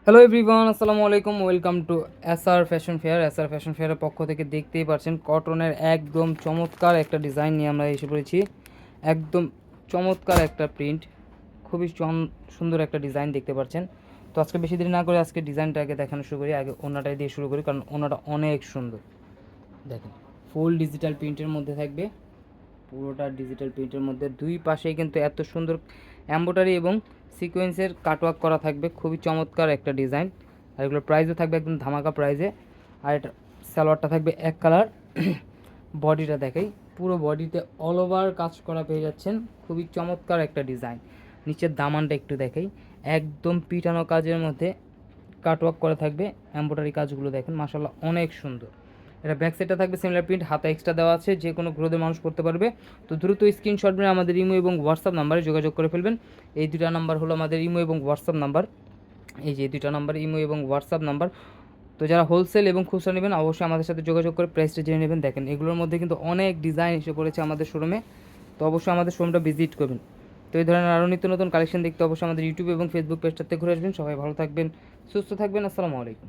Hello everyone, আসসালামু আলাইকুম। Welcome to SR fashion fair. SR fashion ফেয়ারের পক্ষ থেকে দেখতেই পাচ্ছেন কটনের একদম চমৎকার একটা ডিজাইন নিয়ে আমরা এসে পড়েছি। একদম চমৎকার একটা প্রিন্ট, খুবই সুন্দর একটা ডিজাইন দেখতে পাচ্ছেন। তো আজকে বেশি দেরি না করে আজকে ডিজাইনটাকে দেখানো শুরু করি। আগে ওনাটাই দিয়ে শুরু করি, কারণ ওনাটা অনেক সুন্দর। দেখেন, ফুল ডিজিটাল প্রিন্টের মধ্যে থাকবে, পুরোটা ডিজিটাল প্রিন্টের মধ্যে। দুই পাশেই কিন্তু এত সুন্দর এমব্রয়ডারি এবং সিকোয়েন্সের কাটওয়ার্ক করা থাকবে, খুবই চমৎকার একটা ডিজাইন। আর এগুলোর প্রাইসও থাকবে একদম ধামাকা প্রাইসে। আর এটা সালোয়ারটা থাকবে এক কালার। বডিটা দেখাই, পুরো বডিতে অল ওভার কাজ করা পেয়ে যাচ্ছেন, খুবই চমৎকার একটা ডিজাইন। নিচের দামানটা একটু দেখাই, একদম পিটানো কাজের মধ্যে কাটওয়ার্ক করা থাকবে, এমব্রয়ডারি কাজগুলো দেখেন মাশাআল্লাহ অনেক সুন্দর। এটা ব্যাক সাইডটা থাকবে সিমিলার প্রিন্ট, হাতে এক্সট্রা দেওয়া আছে, যে কোনো গ্রোদের মানুষ করতে পারবে। তো দ্রুত স্ক্রিনশট নিয়ে আমাদের ইমো এবং হোয়াটসঅ্যাপ নাম্বারে যোগাযোগ করে ফেলবেন। এই দুটা নাম্বার হলো আমাদের ইমো এবং হোয়াটসঅ্যাপ নাম্বার। এই যে দুটা নাম্বার ইমো এবং হোয়াটসঅ্যাপ নাম্বার। তো যারা হোলসেল এবং খুচরা নেবেন অবশ্যই আমাদের সাথে যোগাযোগ করে প্রাইসটা জেনে নেবেন। দেখেন এগুলোর মধ্যে কিন্তু অনেক ডিজাইন এসে পড়েছে আমাদের শোরুমে, তো অবশ্যই আমাদের শোরুমটা ভিজিট করবেন। তো এই ধরনের আরও নিত্য নতুন কালেকশন দেখতে অবশ্যই আমাদের ইউটিউব এবং ফেসবুক পেজটাতে ঘুরে আসবেন। সবাই ভালো থাকবেন, সুস্থ থাকবেন। আসসালামু আলাইকুম।